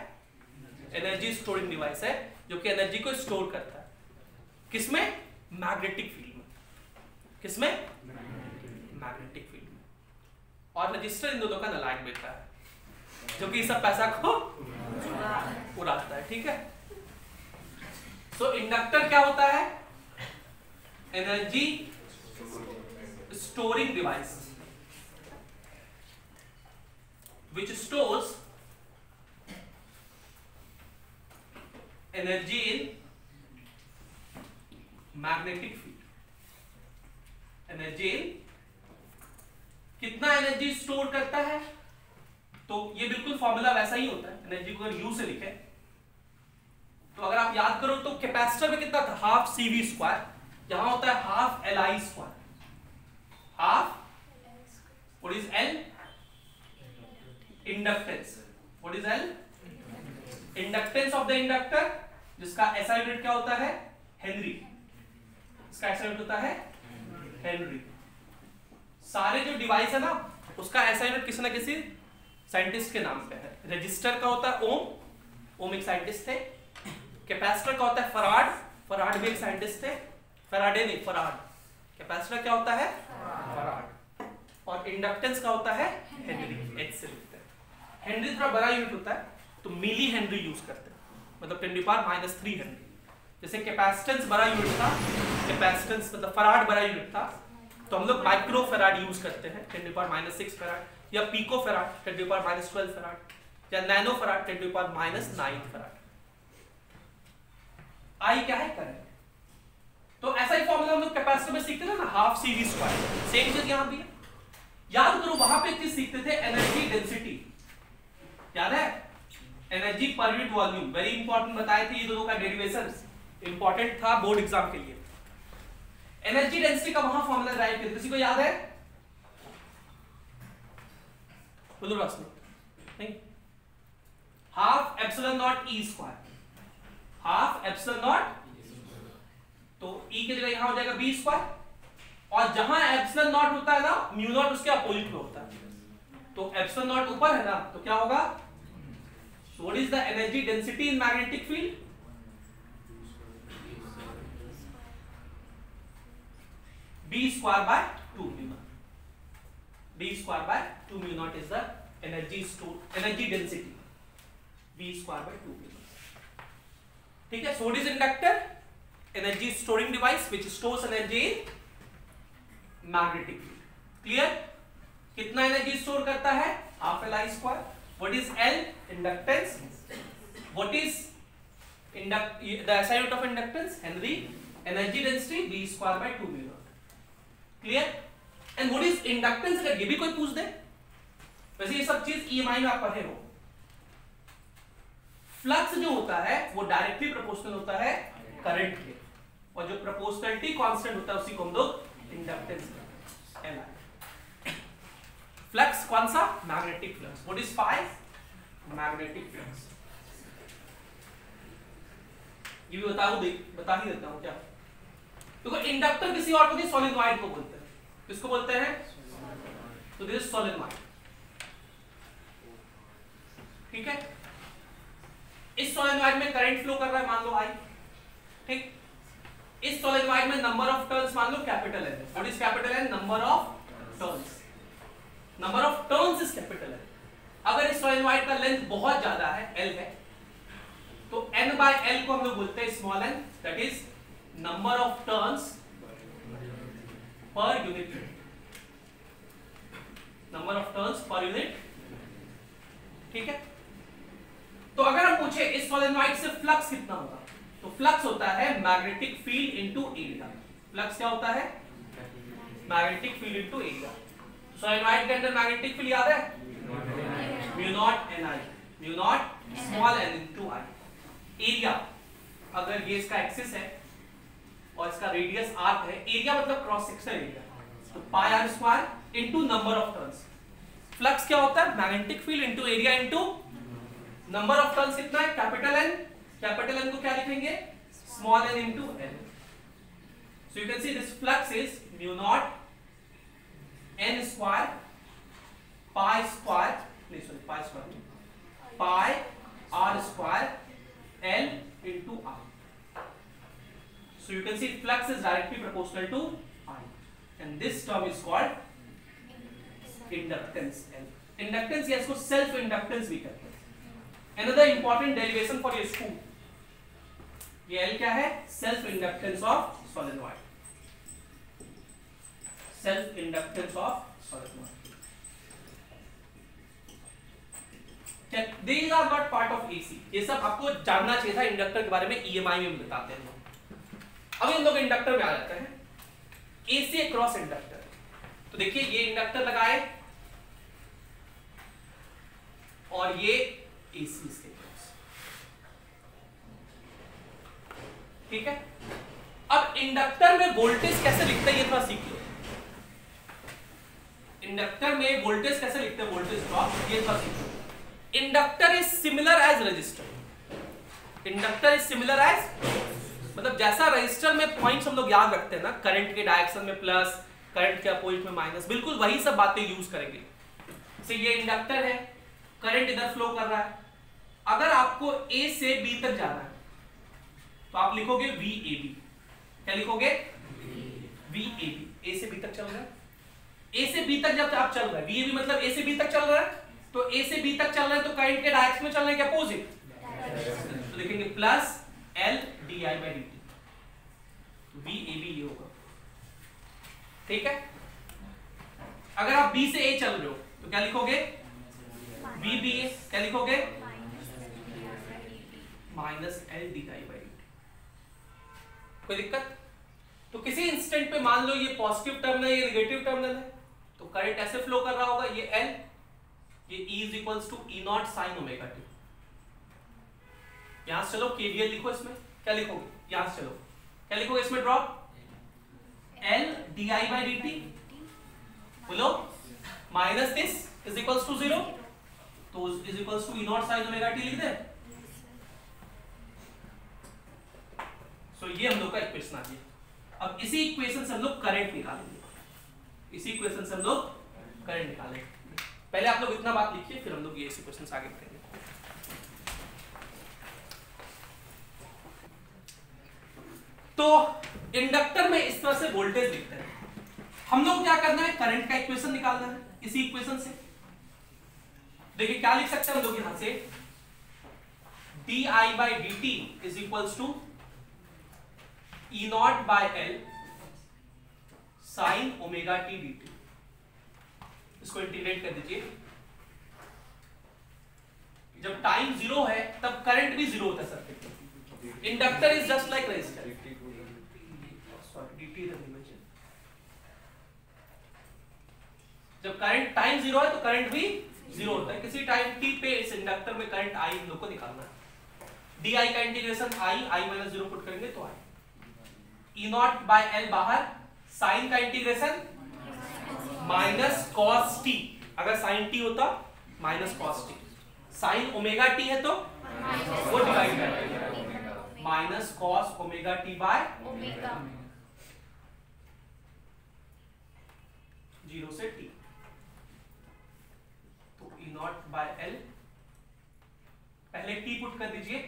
एनर्जी स्टोरिंग डिवाइस है, जो कि एनर्जी को स्टोर करता है। किसमें? मैग्नेटिक फील्ड में। किसमें? मैग्नेटिक फील्ड में। और रजिस्टर इन दोनों का नालायक बेटा है, जो कि सब पैसा को उड़ाता है। ठीक है, तो इंडक्टर क्या होता है? Energy storing device which stores energy in magnetic field. Energy in, कितना एनर्जी स्टोर करता है? तो ये बिल्कुल फॉर्मूला वैसा ही होता है। एनर्जी को अगर यू से लिखे तो अगर आप याद करो तो कैपेसिटर में कितना था? हाफ CV स्क्वायर, यहां होता है half LI square. Half, what is L? Inductance. What is L? Inductance of the inductor, जिसका SI यूनिट क्या होता है? हेनरी। इसका SI यूनिट होता है हेनरी। सारे जो डिवाइस है ना, उसका SI यूनिट किसी ना किसी साइंटिस्ट के नाम पे है। रजिस्टर का होता है ओम, ओम एक साइंटिस्ट थे। कैपेसिटर का होता है फराड, फराड भी एक साइंटिस्ट थे। फराडे नहीं, फराड। कैपेसिटर क्या होता है? फराड। और इंडक्टेंस का होता है हेनरी, H से लिखते हैं। हेनरी थोड़ा बड़ा यूनिट होता है, तो मिली हेनरी यूज करते हैं, मतलब 10⁻³ हेनरी। जैसे कैपेसिटेंस बड़ा यूनिट था, कैपेसिटेंस मतलब फराड बड़ा यूनिट था, तो हम लोग माइक्रो फराड यूज करते हैं, 10⁻⁶ फराड, या पिको फराड 10⁻12 फराड, या नैनो फराड 10⁻⁹ फराड। आई क्या है? करंट। तो ऐसा ही फॉर्मूला हम लोग कैपेसिटर में सीखते थे ना, हाफ CV स्क्वायर। सेम चीज यहां भी है। याद करो वहां पे एक चीज सीखते थे, एनर्जी डेंसिटी। याद है? Energy per unit volume, very important बताए थे। ये दोनों का डेरिवेशन इंपॉर्टेंट था बोर्ड एग्जाम के लिए। एनर्जी डेंसिटी का वहां फॉर्मूला ड्राइव किया, किसी को याद है? बोलो रोशनी। नहीं, half epsilon not E square, half epsilon not, तो E की जगह यहां हो जाएगा B स्क्वायर, और जहां एप्सिलॉन नॉट होता है ना, म्यू नॉट उसके अपोजिट में होता है। तो एप्सिलॉन नॉट ऊपर है ना, तो क्या होगा? So what is the energy density in magnetic field? B square by 2 mu naught. B square by 2 mu naught is the energy density. B square by 2 mu naught. ठीक है? So what is inductor? Energy storing device which stores energy in magnetic field. Clear? कितना energy store करता है? Half LI square. What is L? Inductance. What is the SI unit of inductance? Henry. Energy density B square by 2 mu naught. Clear? And what is inductance? अगर ये भी कोई पूछ दे, वैसे ये सब चीज EMI में आप पढ़े हो। फ्लक्स जो होता है वो डायरेक्टली प्रोपोर्शनल होता है करंट के। और जो प्रोपोर्शनलिटी कांस्टेंट होता है उसी को हम लोग इंडक्टेंस कहते हैं, Li। फ्लक्स कौन सा? Magnetic flux. What is phi? Magnetic flux. ये भी बता ही देता हूं क्या। देखो इंडक्टर किसी और को नहीं, सोलेनॉइड को बोलते हैं। किसको बोलते हैं? तो दिस इज सोलेनॉइड। ठीक है, इस सोलेनॉइड में करंट फ्लो कर रहा है, मान लो आई। ठीक, इस सोलेनॉइड में नंबर ऑफ टर्न्स मान लो capital N. What is capital N? Number of turns. Number of turns is capital N. अगर इस सोलेनॉइड का लेंथ बहुत ज्यादा है, एल है, तो n बाय एल को हम लोग बोलते हैं small n, that is number of turns per unit. Number of turns per unit. ठीक है, तो अगर हम पूछे इस सोलेनॉइड से फ्लक्स कितना होगा, तो फ्लक्स होता है magnetic field into area. Flux क्या होता है? Magnetic field into area. Solenoid के अंदर मैग्नेटिक फील्ड याद है? Mu naught N I, mu naught small N into I. Area, अगर ये इसका एक्सिस है और इसका रेडियस आर्क है, एरिया मतलब क्रॉस सेक्शन एरिया, तो pi are square into number of turns. Flux क्या होता है? Magnetic field into area into number of turns कितना है? Capital N. कैपिटल एन को क्या लिखेंगे? Small N into N. So you can see this flux is mu naught N square pi square, नहीं sorry pi square, pi are square L into I. So you can see flux is directly proportional to I, and this term is called inductance L. Inductance या इसको self inductance भी कहते हैं। Another important derivation for your school, ये L क्या है? Self inductance of solenoid. Self inductance of solenoid. These are not part of AC. ये सब आपको जानना चाहिए था इंडक्टर के बारे में, EMI में बताते हैं। अब हम लोग इंडक्टर में आ जाते हैं। AC अक्रॉस इंडक्टर, तो देखिए ये इंडक्टर लगाए और ये AC इसके क्रॉस। ठीक है, अब इंडक्टर में वोल्टेज कैसे लिखते हैं ये थोड़ा सीख लो। इंडक्टर में वोल्टेज कैसे लिखते हैं, वोल्टेज ड्रॉप, ये थोड़ा सीख लो। Inductor is similar as resistor. Inductor is similar as, मतलब जैसा रजिस्टर में पॉइंट्स हम लोग याद रखते हैं ना, करंट के डायरेक्शन में प्लस, करंट के अपोजिट में माइनस, बिल्कुल वही सब बातें यूज करेंगे। जैसे ये इंडक्टर है, करंट इधर फ्लो कर रहा है, अगर आपको A से B तक जाना है तो आप लिखोगे VAB। क्या लिखोगे? VAB। A से B तक चल रहा है, A से B तक जब आप चल रहा है, VAB मतलब A से B तक चल रहा है, तो A से B तक चल रहा है तो करंट के डायरेक्शन में चल रहा है क्या? अपोजिट, तो लिखेंगे plus L di by dt, VAB ये होगा। ठीक है, अगर आप B से A चल रहे हो तो क्या लिखोगे? VBA। क्या लिखोगे? Minus L di by dt। कोई दिक्कत? तो किसी इंस्टेंट पे मान लो ये पॉजिटिव टर्मिनल, ये नेगेटिव टर्मिनल है, तो करंट ऐसे फ्लो कर रहा होगा, ये L, ये E is equals to E naught sin omega t। यहां से चलो KVL लिखो इसमें, क्या लिखोगे? यहां से चलो क्या लिखोगे इसमें? Drop L di by dt, बोलो minus this is equals to 0, तो is equals to E naught sin omega t लिख दे। सो ये हम लोग का इक्वेशन आ गया। अब इसी इक्वेशन से हम लोग करंट निकालेंगे, इसी इक्वेशन से हम लोग करंट निकालेंगे। पहले आप लोग इतना बात लिखिए, फिर हम लोग ये क्वेश्चंस आगे बढ़ेंगे। तो इंडक्टर में इस तरह से वोल्टेज लिखते हैं। हम लोग क्या करना है? करंट का इक्वेशन निकालना है इसी इक्वेशन से। देखिए क्या लिख सकते हैं हम लोग यहां से, di by dt is equals to E naught by L sin omega t dt। इसको इंटीग्रेट कर दीजिए। जब टाइम 0 है तब करंट भी 0 होता है circuit. Inductor is just like resistor. जब करंट टाइम 0 है तो करंट भी 0 होता है। किसी टाइम t पे इस इंडक्टर में करंट I हम लोग को निकालना है। di का इंटीग्रेशन I माइनस 0 पुट करेंगे तो I। E naught by L बाहर, साइन का इंटीग्रेशन माइनस कॉस टी, अगर साइन टी होता minus cos T, sign omega T है तो वो डिवाइड कर minus cos omega T by omega 0 से t, तो ई नॉट बाय एल, पहले t पुट कर दीजिए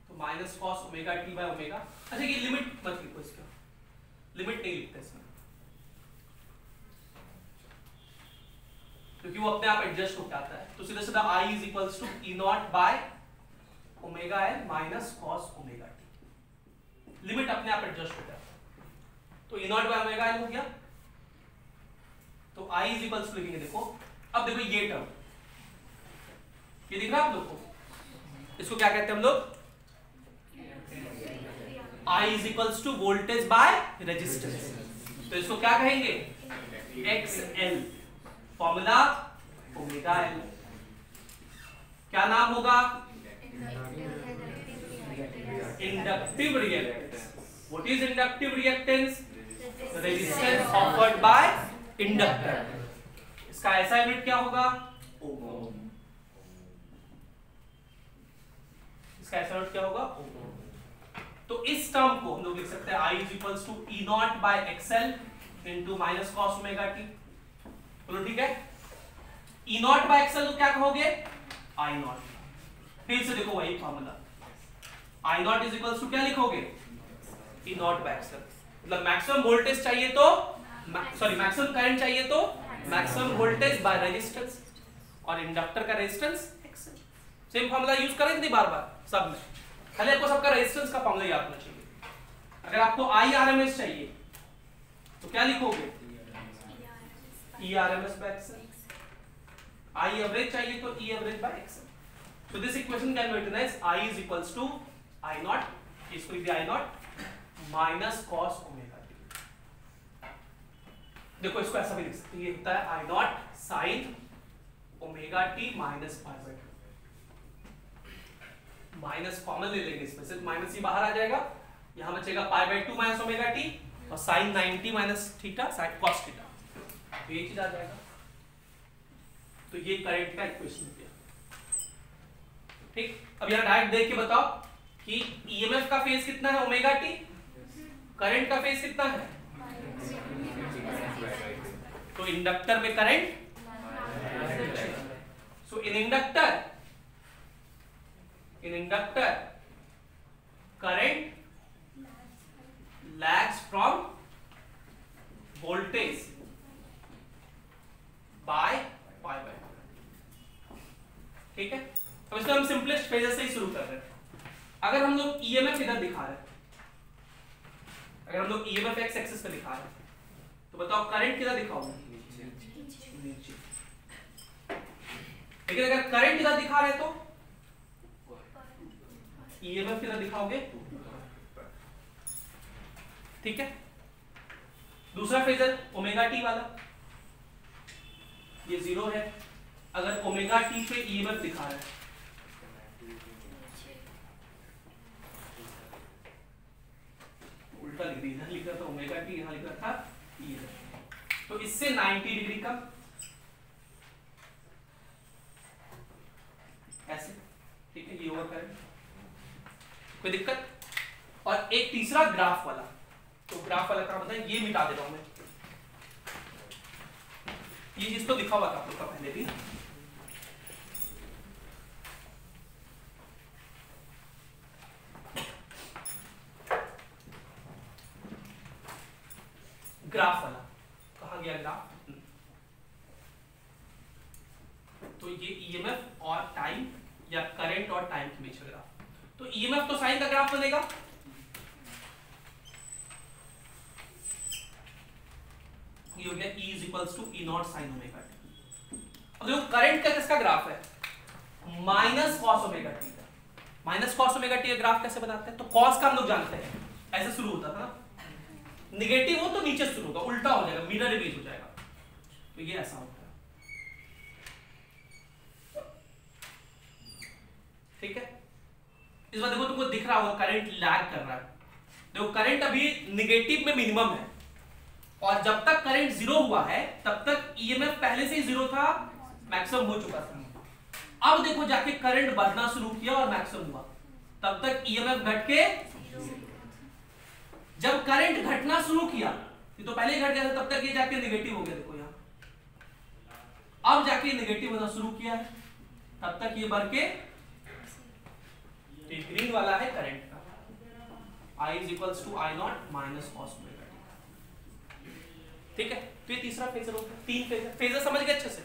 तो minus cos omega T by omega. अच्छा ये लिमिट मत लिखो, इसका लिमिट नहीं लिखते इसमें क्योंकि वो अपने आप एडजस्ट होकर आता है, तो सीधा सीधा i is equals to E naught by omega L minus cos omega t, limit अपने आप एडजस्ट होता है, तो E naught by omega L हो गया, तो i इज इक्वल्स टू लिखेंगे, देखो अब देखो ये टर्म, ये दिख रहा है आप लोग को, इसको क्या कहते हैं हम लोग, I is equals to voltage by resistance, तो इसको क्या कहेंगे XL, फॉर्मूला ओमेगा एल, क्या नाम होगा inductive reactance. What is inductive reactance, resistance offered by inductor, इसका ऐसा यूनिट क्या होगा ओम, इसका ऐसा यूनिट क्या होगा ओम। तो इस टर्म को हम लोग लिख सकते हैं I is equals to E naught by XL into minus cos omega t, बोलो ठीक है, ई नॉट बाय एक्सएल तो क्या कहोगे आई नॉट, फिर से देखो वही formula, I naught is equals to क्या लिखोगे ई नॉट बाय एक्सएल, मतलब मैक्सिमम वोल्टेज चाहिए तो सॉरी मैक्सिमम करंट चाहिए तो मैक्सिमम वोल्टेज बाय रेजिस्टेंस, और इंडक्टर का resistance XL, same formula use करें नहीं बार बार सब में, खाली आपको सबका रेजिस्टेंस का फॉर्मूला याद होना चाहिए। अगर आपको IRMS चाहिए तो क्या लिखोगे ERMS by XL, I average चाहिए तो E average by XL, so this equation can be written as I is equals to I naught, इसको लिख दिया I naught minus cos omega t, देखो इसको ऐसा भी लिख सकते हैं, ये होता है I naught sine omega T minus pi by 2, minus common ले लेंगे इसमें से, माइनस ही बाहर आ जाएगा, यहां बचेगा pi by 2 minus omega T और sine 90 minus theta sine cos theta, तो ये चीज आ जाएगा, तो ये करंट का इक्वेशन हो गया। ठीक, अब यहां डायरेक्ट देख के बताओ कि ईएमएफ का फेज कितना है ओमेगा टी, करंट का फेज कितना है, तो इंडक्टर में current, so in inductor current lags from voltage by pi by 2, ठीक है। अब इसमें हम सिंपलेस्ट फेजर से ही शुरू कर रहे हैं। अगर हम लोग ईएमएफ इधर दिखा रहे हैं, अगर हम लोग ईएमएफ एक्स एक्सिस पे दिखा रहे हैं, तो बताओ करंट किधर दिखाओगे नीचे, लेकिन अगर करंट इधर दिखा रहे हैं तो ईएमएफ किधर दिखाओगे, ठीक है। दूसरा फेजर ओमेगा टी वाला, ये 0 है, अगर ओमेगा टी पे ईएमएफ दिखा रहा है, उल्टा लिख दिया, लिख रहा था ओमेगा टी, यहां लिख रहा था ईएमएफ, तो इससे 90 डिग्री का ऐसे, ठीक है, ये ओवर करें, कोई दिक्कत। और एक तीसरा ग्राफ वाला, तो ग्राफ वाला क्या बताएं, ये मिटा दे रहा हूं मैं, ये चीज तो दिखा हुआ था आप लोग का पहले भी, ग्राफ वाला कहां गया ग्राफ, तो ये ईएमएफ और टाइम या करंट और टाइम के बीच का ग्राफ, तो ईएमएफ तो साइन का ग्राफ बनेगा, ये हो गया E is equals to E naught sine omega t. अब देखो करंट का किसका ग्राफ है, माइनस कॉस ओमेगा टी का, माइनस कॉस ओमेगा टी का ग्राफ कैसे बनाते हैं, तो कॉस का हम लोग जानते हैं ऐसे शुरू होता था ना, नेगेटिव हो तो नीचे शुरू होगा, उल्टा हो जाएगा, मिरर इमेज हो जाएगा, तो ये ऐसा होता है, ठीक है। इस बार देखो तुमको दिख रहा होगा करंट लैग कर रहा है, देखो करंट अभी निगेटिव में मिनिमम है, और जब तक करंट जीरो हुआ है तब तक ईएमएफ पहले से ही जीरो था, मैक्सिमम हो चुका था। अब देखो जाके करंट बढ़ना शुरू किया और मैक्सिमम हुआ, तब तक ईएमएफ घट के, जब करंट घटना शुरू किया, ये तो पहले ही घट गया था, तब तक ये जाके नेगेटिव हो गया। देखो यहाँ अब जाके नेगेटिव होना शुरू किया है, तब तक ये बढ़ के, ग्रीन वाला है करंट का, I is equals to I naught minus cos omega t। ठीक है, तो ये तीसरा फेजर होता है। तीन फेजर समझ गए अच्छे से।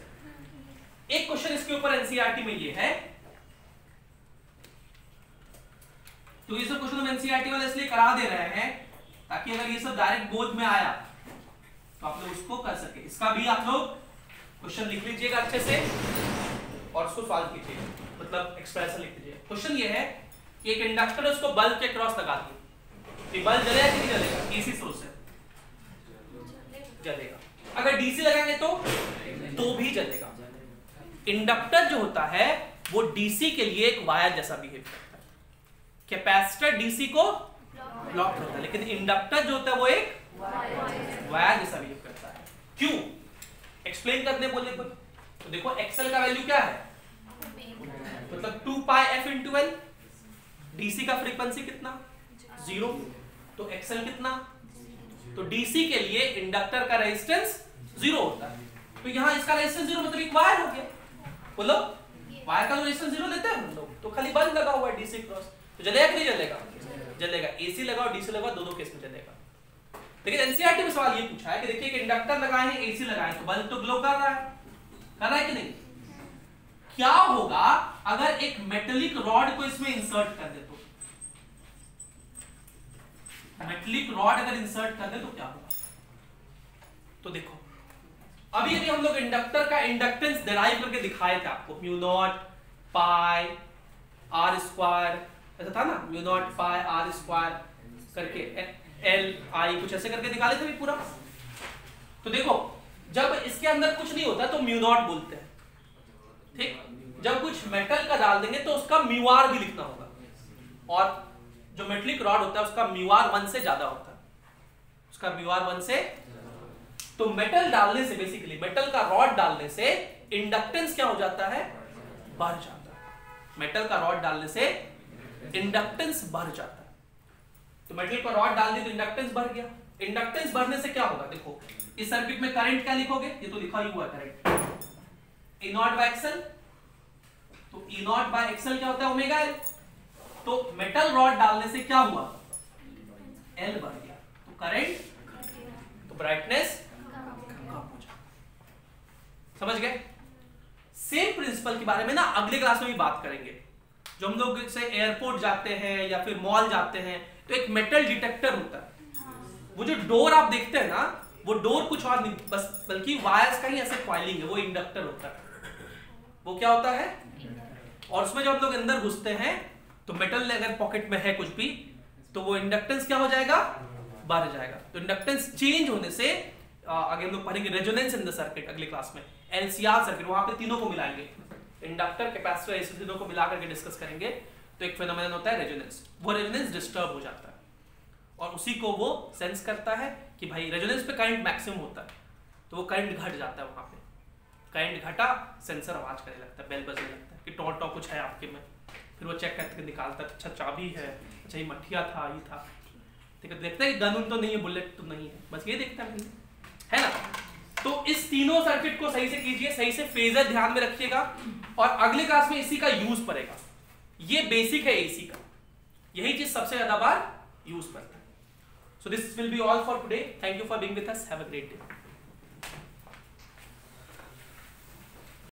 एक क्वेश्चन इसके ऊपर एनसीईआरटी में ये है, तो ये सब क्वेश्चन हम एनसीईआरटी वाले इसलिए करा दे रहे हैं ताकि अगर ये सब डायरेक्ट बोर्ड में आया तो आप लोग उसको कर सके। इसका भी आप लोग क्वेश्चन लिख लीजिएगा अच्छे से और उसको सॉल्व कीजिएगा, मतलब एक्सप्रेशन लिख लीजिएगा। क्वेश्चन ये है कि एक इंडक्टर है, उसको बल्ब के क्रॉस लगा दिए, ये बल्ब जलेगा कि नहीं जलेगा? एसी सोर्स से जलेगा। अगर डीसी लगाएंगे तो भी जलेगा। इंडक्टर जो होता है वो डीसी के लिए एक वायर जैसा बिहेव करता है, कैपेसिटर डीसी को ब्लॉक करता है, लेकिन इंडक्टर जो होता है वो एक वायर जैसा बिहेव करता है। क्यों? एक्सप्लेन करने बोले कुछ तो देखो, एक्सएल का वैल्यू क्या है, मतलब 2 पाई एफ इंटू एल। डीसी का फ्रीक्वेंसी कितना? 0, तो एक्सएल कितना? तो डीसी के लिए इंडक्टर का रेजिस्टेंस 0 होता है, तो यहाँ इसका रेजिस्टेंस 0 मतलब एक वायर हो गया। बोलो, वायर का तो रेजिस्टेंस 0 लेते हैं हम लोग, तो खाली बल्ब लगा हुआ है डीसी क्रॉस, तो जलेगा कि नहीं जलेगा? जलेगा। एसी लगाओ डीसी लगाओ, दोनों केस में जलेगा। देखिए एनसीईआरटी में सवाल ये पूछा है कि देखिए एक इंडक्टर लगाए हैं, एसी लगाए, तो बल्ब तो ग्लो कर रहा है कि नहीं? क्या होगा अगर एक मेटेलिक रॉड को इसमें इंसर्ट कर दे? तो मेटेलिक रॉड अगर इंसर्ट कर दे तो क्या होगा? तो देखो अभी हम लोग इंडक्टर का इंडक्टेंस डिराइव करके दिखाए थे आपको, mu naught pi are square, ऐसा था ना, mu naught pi are square करके एल आई कुछ ऐसे करके निकाले थे पूरा। तो देखो जब इसके अंदर कुछ नहीं होता तो म्यू नॉट बोलते हैं, ठीक। जब कुछ मेटल का डाल देंगे तो उसका म्यू आर भी लिखना होगा, और जो मेटलिक रॉड होता है उसका म्यू आर 1 से ज्यादा होता है, उसका म्यू आर 1 से। तो मेटल डालने से, बेसिकली मेटल का रॉड डालने से इंडक्टेंस क्या हो जाता है? बढ़ जाता है। मेटल का रॉड डालने से इंडक्टेंस बढ़ जाता है। तो मेटल का रॉड डाल दिया तो इंडक्टेंस बढ़ गया। इंडक्टेंस बढ़ने से क्या होगा? देखो इस सर्किट में करंट क्या लिखोगे? ये तो लिखा ही हुआ है current, E naught by XL. तो E नॉट बाय एक्सएल क्या होता है? Omega L. तो मेटल रॉड डालने से क्या हुआ? एल बढ़ गया, तो करंट, तो ब्राइटनेस कम हो जाए। समझ गए? सेम प्रिंसिपल के बारे में ना अगले क्लास में भी बात करेंगे। जो हम लोग से एयरपोर्ट जाते हैं या फिर मॉल जाते हैं तो एक मेटल डिटेक्टर होता है, वो जो डोर आप देखते हैं ना, वो डोर कुछ और नहीं बस बल्कि वायर्स का ही ऐसे कॉइलिंग है, वो इंडक्टर होता है। वो क्या होता है? और उसमें जब हम लोग अंदर घुसते हैं तो मेटल अगर पॉकेट में है कुछ भी तो वो इंडक्टेंस क्या हो जाएगा? बढ़ जाएगा। तो इंडक्टेंस चेंज होने से आगे हम लोग पढ़ेंगे रेजोनेंस इन द सर्किट अगले क्लास में, एलसीआर सर्किट, वहां पे तीनों को मिलाएंगे, इंडक्टर, कैपेसिटर, एसी तीनों को मिला करके डिस्कस करेंगे। तो एक फेनोमेनन होता है रेजोनेंस, वो रेजोनेंस डिस्टर्ब हो जाता है और उसी को वो सेंस करता है कि भाई रेजोनेंस पे करंट मैक्सिमम होता है, तो वो करंट घट जाता है। वहां पे करंट घटा, सेंसर आवाज करने लगता है, बेल बजने लगता है कि टॉ कुछ है आपके में, फिर वो चेक करके निकालता है, अच्छा चाबी है, अच्छा ये मठिया था, ये था, ठीक है। देखता है कि गन तो नहीं है, बुलेट तो नहीं है, बस ये देखता है ना। तो इस तीनों सर्किट को सही से कीजिए, सही से फेजर ध्यान में रखिएगा, और अगले क्लास में इसी का यूज पड़ेगा। ये बेसिक है एसी का, यही चीज सबसे ज्यादा बार यूज करता है। So this will be all for today. Thank you for being with us, have a great day.